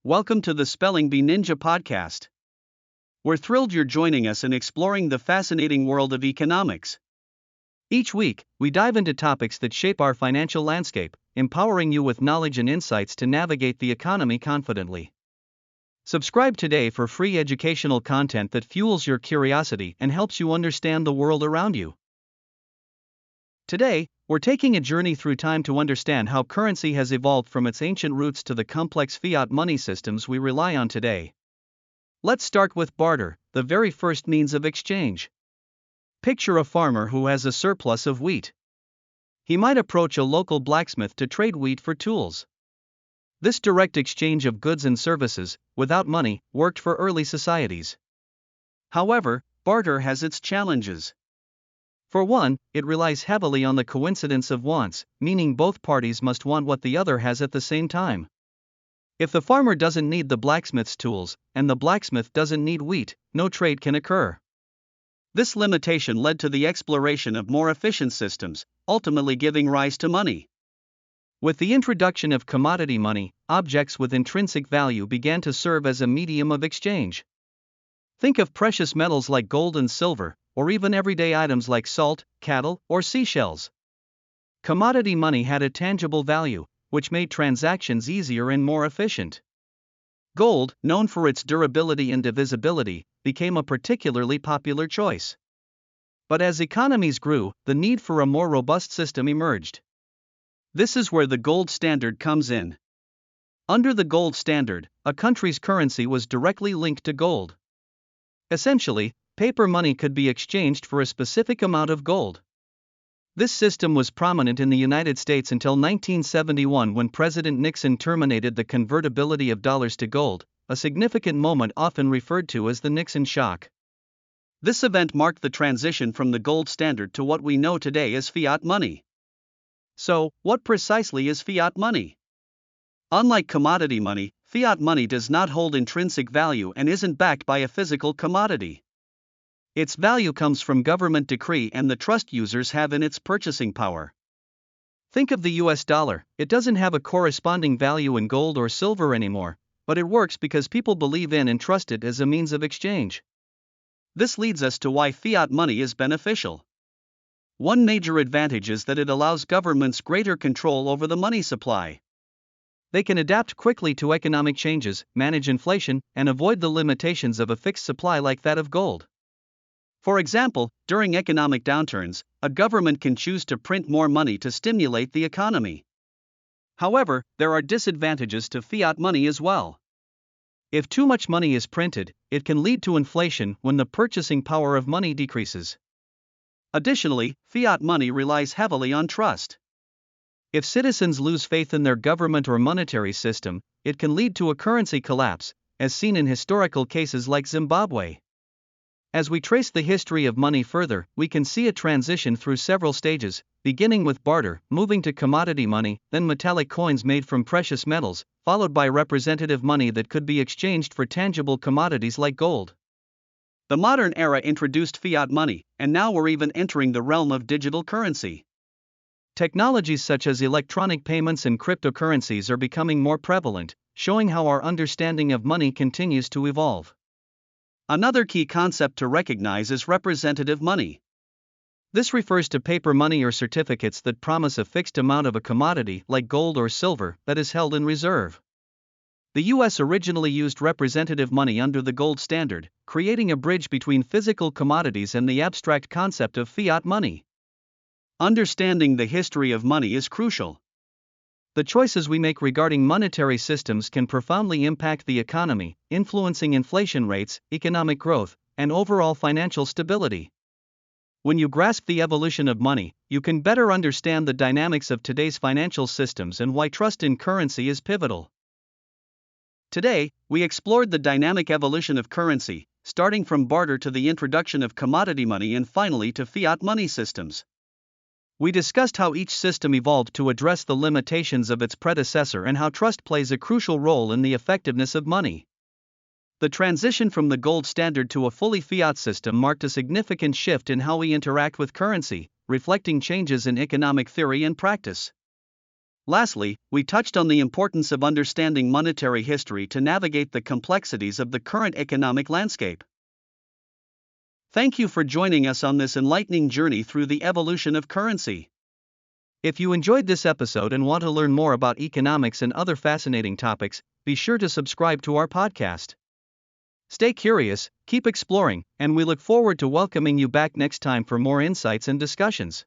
Welcome to the Spelling Bee Ninja podcast. We're thrilled you're joining us in exploring the fascinating world of economics. Each week, we dive into topics that shape our financial landscape, empowering you with knowledge and insights to navigate the economy confidently. Subscribe today for free educational content that fuels your curiosity and helps you understand the world around you. Today, we're taking a journey through time to understand how currency has evolved from its ancient roots to the complex fiat money systems we rely on today. Let's start with barter, the very first means of exchange. Picture a farmer who has a surplus of wheat. He might approach a local blacksmith to trade wheat for tools. This direct exchange of goods and services, without money, worked for early societies. However, barter has its challenges. For one, it relies heavily on the coincidence of wants, meaning both parties must want what the other has at the same time. If the farmer doesn't need the blacksmith's tools, and the blacksmith doesn't need wheat, no trade can occur. This limitation led to the exploration of more efficient systems, ultimately giving rise to money. With the introduction of commodity money, objects with intrinsic value began to serve as a medium of exchange. Think of precious metals like gold and silver, or even everyday items like salt, cattle, or seashells. Commodity money had a tangible value, which made transactions easier and more efficient. Gold, known for its durability and divisibility, became a particularly popular choice. But as economies grew, the need for a more robust system emerged. This is where the gold standard comes in. Under the gold standard, a country's currency was directly linked to gold. Essentially, paper money could be exchanged for a specific amount of gold. This system was prominent in the United States until 1971 when President Nixon terminated the convertibility of dollars to gold, a significant moment often referred to as the Nixon shock. This event marked the transition from the gold standard to what we know today as fiat money. So, what precisely is fiat money? Unlike commodity money, fiat money does not hold intrinsic value and isn't backed by a physical commodity. Its value comes from government decree and the trust users have in its purchasing power. Think of the US dollar. It doesn't have a corresponding value in gold or silver anymore, but it works because people believe in and trust it as a means of exchange. This leads us to why fiat money is beneficial. One major advantage is that it allows governments greater control over the money supply. They can adapt quickly to economic changes, manage inflation, and avoid the limitations of a fixed supply like that of gold. For example, during economic downturns, a government can choose to print more money to stimulate the economy. However, there are disadvantages to fiat money as well. If too much money is printed, it can lead to inflation when the purchasing power of money decreases. Additionally, fiat money relies heavily on trust. If citizens lose faith in their government or monetary system, it can lead to a currency collapse, as seen in historical cases like Zimbabwe. As we trace the history of money further, we can see a transition through several stages, beginning with barter, moving to commodity money, then metallic coins made from precious metals, followed by representative money that could be exchanged for tangible commodities like gold. The modern era introduced fiat money, and now we're even entering the realm of digital currency. Technologies such as electronic payments and cryptocurrencies are becoming more prevalent, showing how our understanding of money continues to evolve. Another key concept to recognize is representative money. This refers to paper money or certificates that promise a fixed amount of a commodity like gold or silver that is held in reserve. The US originally used representative money under the gold standard, creating a bridge between physical commodities and the abstract concept of fiat money. Understanding the history of money is crucial. The choices we make regarding monetary systems can profoundly impact the economy, influencing inflation rates, economic growth, and overall financial stability. When you grasp the evolution of money, you can better understand the dynamics of today's financial systems and why trust in currency is pivotal. Today, we explored the dynamic evolution of currency, starting from barter to the introduction of commodity money and finally to fiat money systems. We discussed how each system evolved to address the limitations of its predecessor and how trust plays a crucial role in the effectiveness of money. The transition from the gold standard to a fully fiat system marked a significant shift in how we interact with currency, reflecting changes in economic theory and practice. Lastly, we touched on the importance of understanding monetary history to navigate the complexities of the current economic landscape. Thank you for joining us on this enlightening journey through the evolution of currency. If you enjoyed this episode and want to learn more about economics and other fascinating topics, be sure to subscribe to our podcast. Stay curious, keep exploring, and we look forward to welcoming you back next time for more insights and discussions.